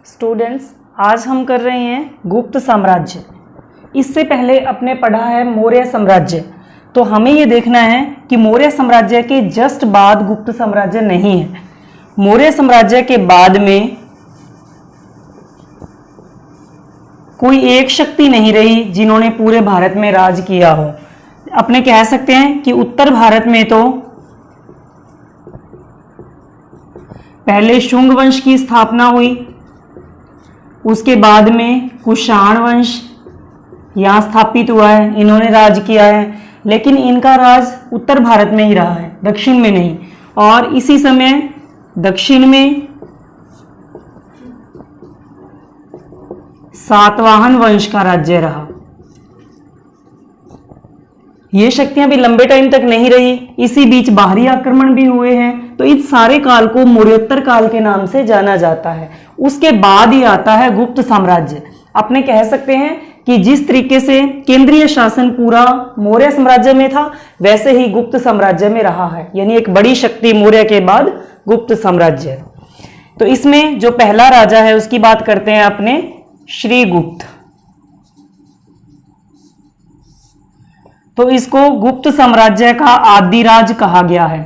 Students, आज हम कर रहे हैं गुप्त साम्राज्य। इससे पहले अपने पढ़ा है मौर्य साम्राज्य। तो हमें ये देखना है कि मौर्य साम्राज्य के जस्ट बाद गुप्त साम्राज्य नहीं है। मौर्य साम्राज्य के बाद में कोई एक शक्ति नहीं रही जिन्होंने पूरे भारत में राज किया हो। अपने कह सकते हैं कि उत्तर भारत में तो पहले शुंग वंश की स्थापना हुई, उसके बाद में कुषाण वंश यहाँ स्थापित हुआ है, इन्होंने राज किया है। लेकिन इनका राज उत्तर भारत में ही रहा है, दक्षिण में नहीं। और इसी समय दक्षिण में सातवाहन वंश का राज्य रहा। ये शक्तियां भी लंबे टाइम तक नहीं रही, इसी बीच बाहरी आक्रमण भी हुए हैं। तो इस सारे काल को मौर्योत्तर काल के नाम से जाना जाता है। उसके बाद ही आता है गुप्त साम्राज्य। अपने कह सकते हैं कि जिस तरीके से केंद्रीय शासन पूरा मौर्य साम्राज्य में था, वैसे ही गुप्त साम्राज्य में रहा है। यानी एक बड़ी शक्ति मौर्य के बाद गुप्त साम्राज्य। तो इसमें जो पहला राजा है उसकी बात करते हैं अपने, श्रीगुप्त। तो इसको गुप्त साम्राज्य का आदिराज कहा गया है।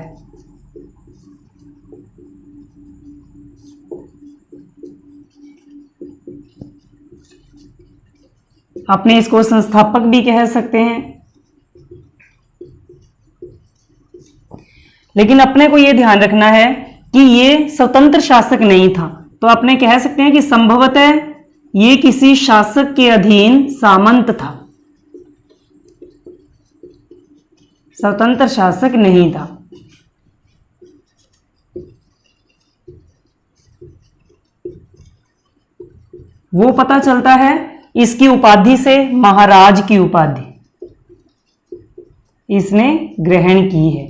अपने इसको संस्थापक भी कह सकते हैं। लेकिन अपने को यह ध्यान रखना है कि ये स्वतंत्र शासक नहीं था। तो अपने कह सकते हैं कि संभवतः ये किसी शासक के अधीन सामंत था, स्वतंत्र शासक नहीं था। वो पता चलता है इसकी उपाधि से, महाराज की उपाधि इसने ग्रहण की है।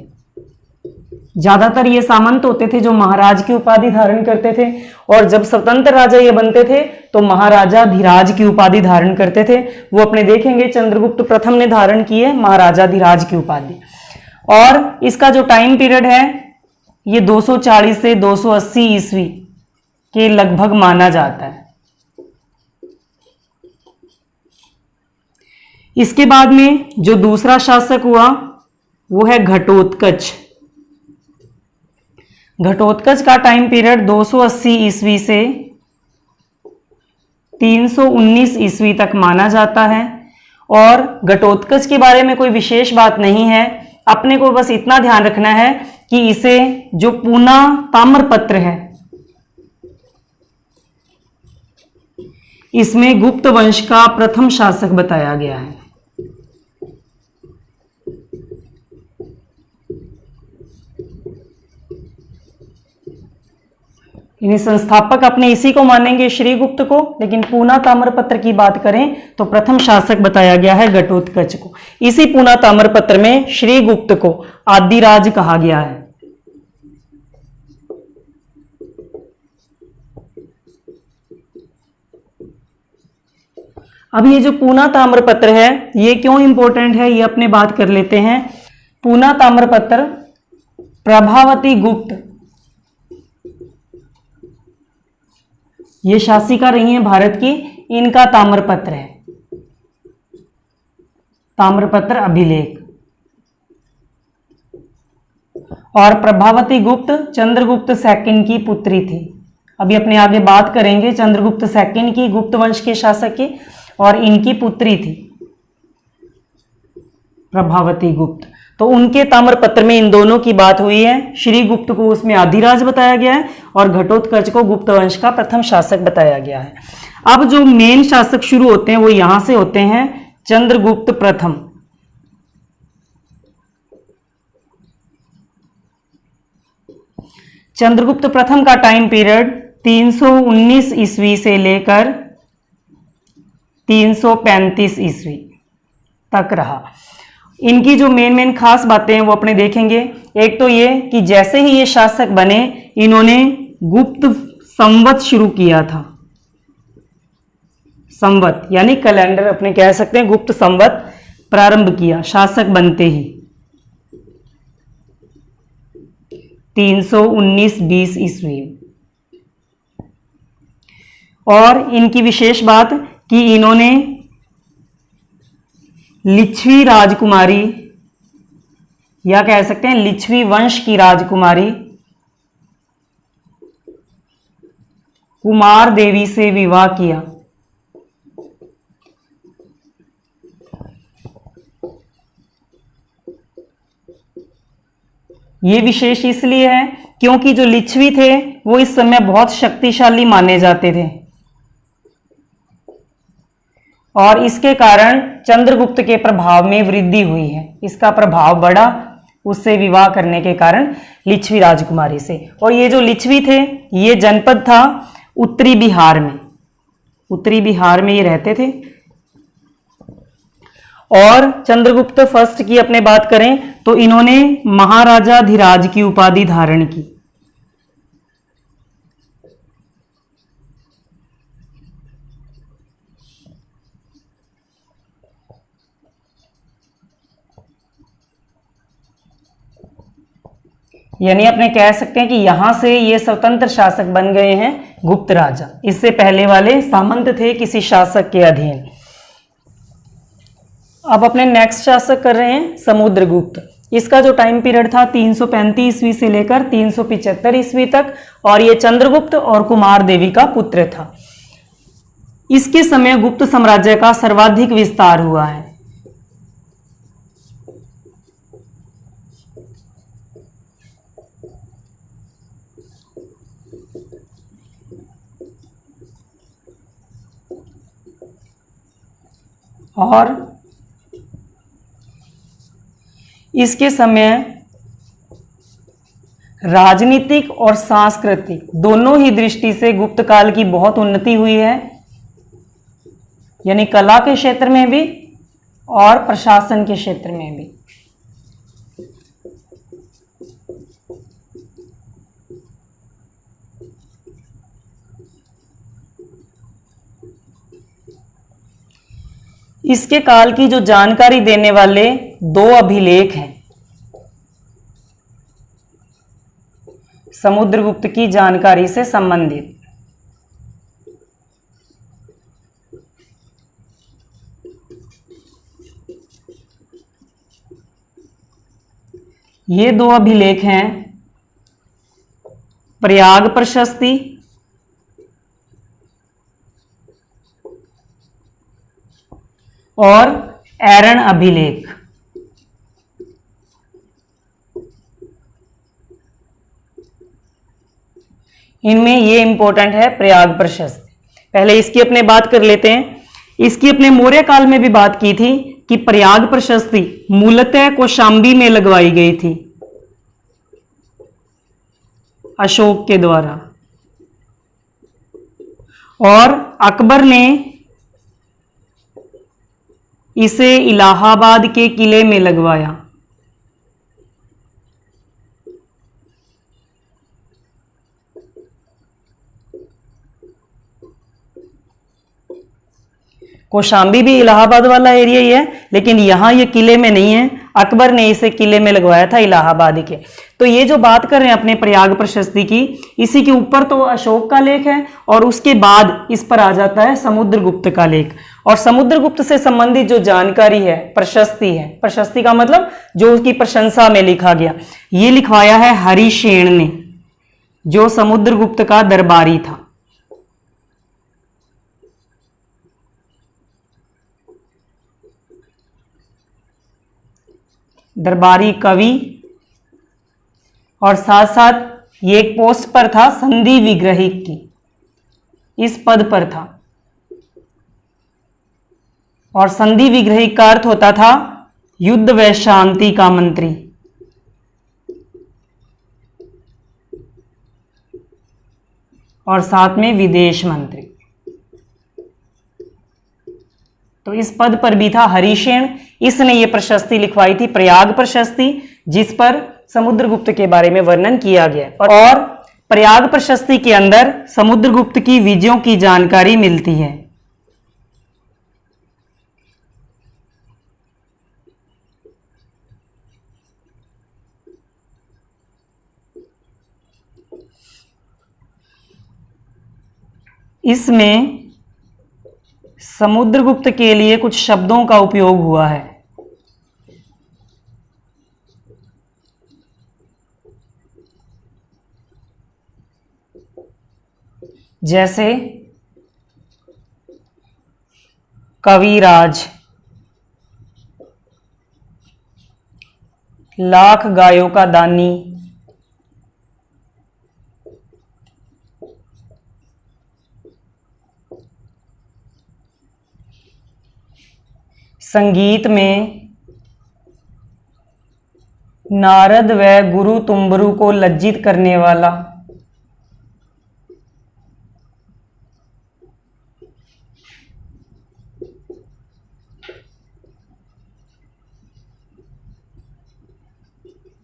ज्यादातर ये सामंत होते थे जो महाराज की उपाधि धारण करते थे, और जब स्वतंत्र राजा ये बनते थे तो महाराजाधिराज की उपाधि धारण करते थे। वो अपने देखेंगे चंद्रगुप्त प्रथम ने धारण की है महाराजाधिराज की उपाधि। और इसका जो टाइम पीरियड है ये 240 से 280 ईस्वी के लगभग माना जाता है। इसके बाद में जो दूसरा शासक हुआ वो है घटोत्कच। घटोत्कच का टाइम पीरियड 280 ईस्वी से 319 ईस्वी तक माना जाता है। और घटोत्कच के बारे में कोई विशेष बात नहीं है। अपने को बस इतना ध्यान रखना है कि इसे जो पूना ताम्रपत्र है इसमें गुप्त वंश का प्रथम शासक बताया गया है। यानी संस्थापक अपने इसी को मानेंगे, श्रीगुप्त को। लेकिन पूना ताम्रपत्र की बात करें तो प्रथम शासक बताया गया है घटोत्कच को। इसी पूना ताम्रपत्र में श्रीगुप्त को आदिराज कहा गया है। अब ये जो पूना ताम्रपत्र है ये क्यों इंपॉर्टेंट है, ये अपने बात कर लेते हैं। पूना ताम्रपत्र प्रभावती गुप्त ये शासिका रही हैं भारत की, इनका ताम्रपत्र है, ताम्रपत्र अभिलेख। और प्रभावती गुप्त चंद्रगुप्त सेकंड की पुत्री थी। अभी अपने आगे बात करेंगे चंद्रगुप्त सेकंड की, गुप्त वंश के शासक की, और इनकी पुत्री थी प्रभावती गुप्त। तो उनके ताम्रपत्र में इन दोनों की बात हुई है। श्रीगुप्त को उसमें आदिराज बताया गया है और घटोत्कच को गुप्त वंश का प्रथम शासक बताया गया है। अब जो मेन शासक शुरू होते हैं वो यहां से होते हैं, चंद्रगुप्त प्रथम। चंद्रगुप्त प्रथम का टाइम पीरियड 319 ईस्वी से लेकर 335 ईस्वी तक रहा। इनकी जो मेन खास बातें हैं वो अपने देखेंगे। एक तो ये कि जैसे ही ये शासक बने इन्होंने गुप्त संवत शुरू किया था। संवत यानी कैलेंडर अपने कह सकते हैं, गुप्त संवत प्रारंभ किया शासक बनते ही। 319-20 ईस्वी। और इनकी विशेष बात कि इन्होंने लिच्छवी राजकुमारी या कह सकते हैं लिच्छवी वंश की राजकुमारी कुमार देवी से विवाह किया। ये विशेष इसलिए है क्योंकि जो लिच्छवी थे वो इस समय बहुत शक्तिशाली माने जाते थे और इसके कारण चंद्रगुप्त के प्रभाव में वृद्धि हुई है। इसका प्रभाव बढ़ा उससे विवाह करने के कारण लिच्छवी राजकुमारी से। और ये जो लिच्छवी थे ये जनपद था उत्तरी बिहार में, उत्तरी बिहार में ये रहते थे। और चंद्रगुप्त फर्स्ट की अपने बात करें तो इन्होंने महाराजा धीराज की उपाधि धारण की। यानी अपने कह सकते हैं कि यहां से ये स्वतंत्र शासक बन गए हैं गुप्त राजा। इससे पहले वाले सामंत थे किसी शासक के अधीन। अब अपने नेक्स्ट शासक कर रहे हैं समुद्रगुप्त। इसका जो टाइम पीरियड था 335 ईस्वी से लेकर 375 ईस्वी तक और ये चंद्रगुप्त और कुमार देवी का पुत्र था। इसके समय गुप्त साम्राज्य का सर्वाधिक विस्तार हुआ है। और इसके समय राजनीतिक और सांस्कृतिक दोनों ही दृष्टि से गुप्त काल की बहुत उन्नति हुई है, यानी कला के क्षेत्र में भी और प्रशासन के क्षेत्र में भी। इसके काल की जो जानकारी देने वाले दो अभिलेख हैं समुद्रगुप्त की जानकारी से संबंधित। ये दो अभिलेख हैं प्रयाग प्रशस्ति और एरन अभिलेख। इनमें ये इंपॉर्टेंट है प्रयाग प्रशस्ति। पहले इसकी अपने बात कर लेते हैं। इसकी अपने मौर्य काल में भी बात की थी कि प्रयाग प्रशस्ति मूलतः कौशाम्बी में लगवाई गई थी अशोक के द्वारा और अकबर ने इसे इलाहाबाद के किले में लगवाया। कौशाम्बी भी इलाहाबाद वाला एरिया ही है, लेकिन यहां ये किले में नहीं है। अकबर ने इसे किले में लगवाया था इलाहाबाद के। तो ये जो बात कर रहे हैं अपने प्रयाग प्रशस्ति की, इसी के ऊपर तो अशोक का लेख है और उसके बाद इस पर आ जाता है समुद्रगुप्त का लेख। और समुद्रगुप्त से संबंधित जो जानकारी है प्रशस्ति है, प्रशस्ति का मतलब जो उसकी प्रशंसा में लिखा गया, ये लिखवाया है हरिशेन ने, जो समुद्रगुप्त का दरबारी था। दरबारी कवि और साथ साथ ये एक पोस्ट पर था संधि विग्रहिक की, इस पद पर था। और संधि विग्रहिक का अर्थ होता था युद्ध व शांति का मंत्री। और साथ में विदेश मंत्री। तो इस पद पर भी था हरिशेन। इसने ये प्रशस्ति लिखवाई थी प्रयाग प्रशस्ति, जिस पर समुद्रगुप्त के बारे में वर्णन किया गया। और प्रयाग प्रशस्ति के अंदर समुद्रगुप्त की विजयों की जानकारी मिलती है। इसमें समुद्रगुप्त के लिए कुछ शब्दों का उपयोग हुआ है। जैसे कविराज, लाख गायों का दानी, संगीत में नारद व गुरु तुम्बरु को लज्जित करने वाला,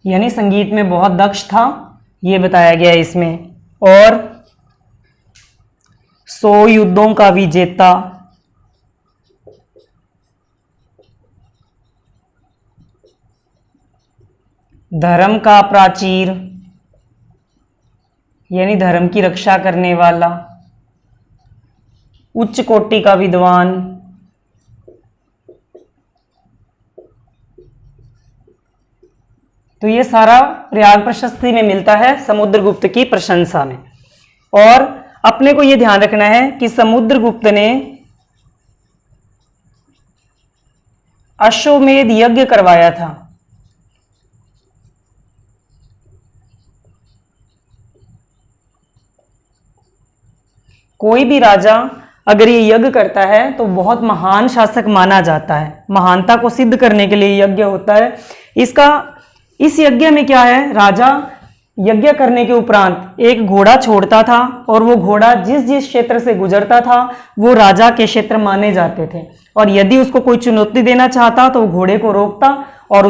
यानी संगीत में बहुत दक्ष था, ये बताया गया है इसमें। और 100 युद्धों का विजेता, धर्म का प्राचीर, यानी धर्म की रक्षा करने वाला, उच्च कोटि का विद्वान, तो ये सारा प्रयाग प्रशस्ति में मिलता है समुद्रगुप्त की प्रशंसा में। और अपने को ये ध्यान रखना है कि समुद्रगुप्त ने अश्वमेध यज्ञ करवाया था। कोई भी राजा अगर ये यज्ञ करता है तो बहुत महान शासक माना जाता है, महानता को सिद्ध करने के लिए यज्ञ होता है। इस यज्ञ में क्या है, राजा यज्ञ करने के उपरांत एक घोड़ा छोड़ता था और वो घोड़ा जिस जिस क्षेत्र से गुजरता था वो राजा के क्षेत्र माने जाते थे। और यदि उसको कोई चुनौती देना चाहता तो वो घोड़े को रोकता और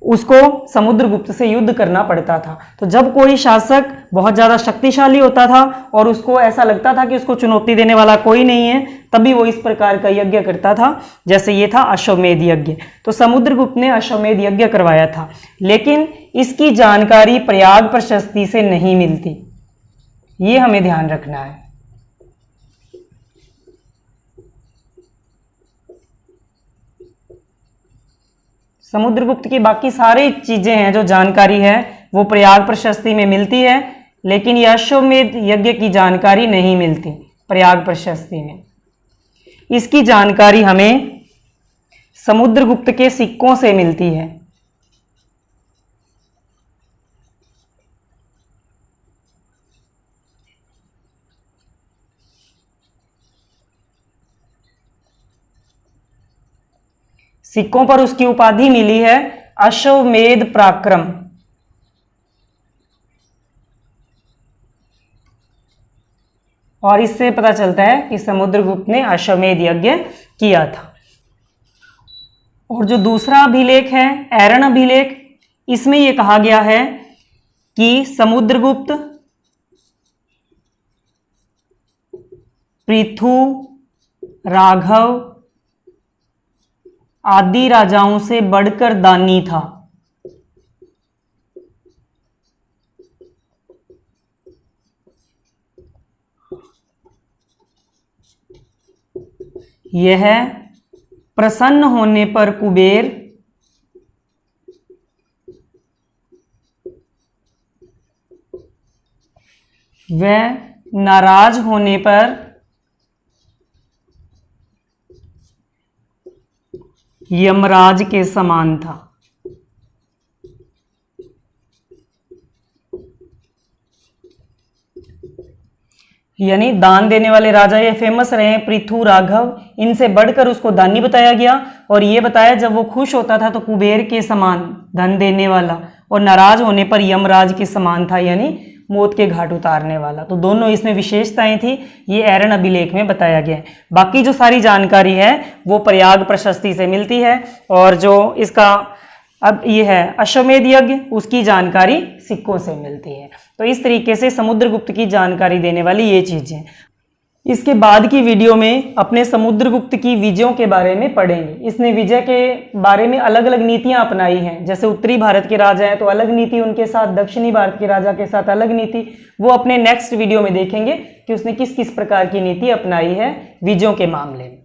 उसको समुद्रगुप्त से युद्ध करना पड़ता था। तो जब कोई शासक बहुत ज़्यादा शक्तिशाली होता था और उसको ऐसा लगता था कि उसको चुनौती देने वाला कोई नहीं है, तभी वो इस प्रकार का यज्ञ करता था। जैसे ये था अश्वमेध यज्ञ। तो समुद्रगुप्त ने अश्वमेध यज्ञ करवाया था, लेकिन इसकी जानकारी प्रयाग प्रशस्ति से नहीं मिलती, ये हमें ध्यान रखना है। समुद्रगुप्त की बाकी सारी चीजें हैं जो जानकारी है वो प्रयाग प्रशस्ति में मिलती है, लेकिन यह अश्वमेध यज्ञ की जानकारी नहीं मिलती प्रयाग प्रशस्ति में। इसकी जानकारी हमें समुद्रगुप्त के सिक्कों से मिलती है। सिक्कों पर उसकी उपाधि मिली है अश्वमेध पराक्रम। और इससे पता चलता है कि समुद्रगुप्त ने अश्वमेध यज्ञ किया था। और जो दूसरा अभिलेख है ऐरण अभिलेख, इसमें यह कहा गया है कि समुद्रगुप्त पृथु, राघव आदि राजाओं से बढ़कर दानी था। यह प्रसन्न होने पर कुबेर, वह नाराज होने पर यमराज के समान था। यानी दान देने वाले राजा ये फेमस रहे, पृथु, राघव, इनसे बढ़कर उसको दानी बताया गया। और ये बताया जब वो खुश होता था तो कुबेर के समान धन देने वाला, और नाराज होने पर यमराज के समान था, यानी मौत के घाट उतारने वाला। तो दोनों इसमें विशेषताएं थी, ये ऐरण अभिलेख में बताया गया है। बाकी जो सारी जानकारी है वो प्रयाग प्रशस्ति से मिलती है, और जो इसका अब ये है अश्वमेध यज्ञ, उसकी जानकारी सिक्कों से मिलती है। तो इस तरीके से समुद्रगुप्त की जानकारी देने वाली ये चीजें। इसके बाद की वीडियो में अपने समुद्रगुप्त की विजयों के बारे में पढ़ेंगे। इसने विजय के बारे में अलग अलग नीतियां अपनाई हैं, जैसे उत्तरी भारत के राजा हैं तो अलग नीति उनके साथ, दक्षिणी भारत के राजा के साथ अलग नीति। वो अपने नेक्स्ट वीडियो में देखेंगे कि उसने किस किस प्रकार की नीति अपनाई है विजयों के मामले में।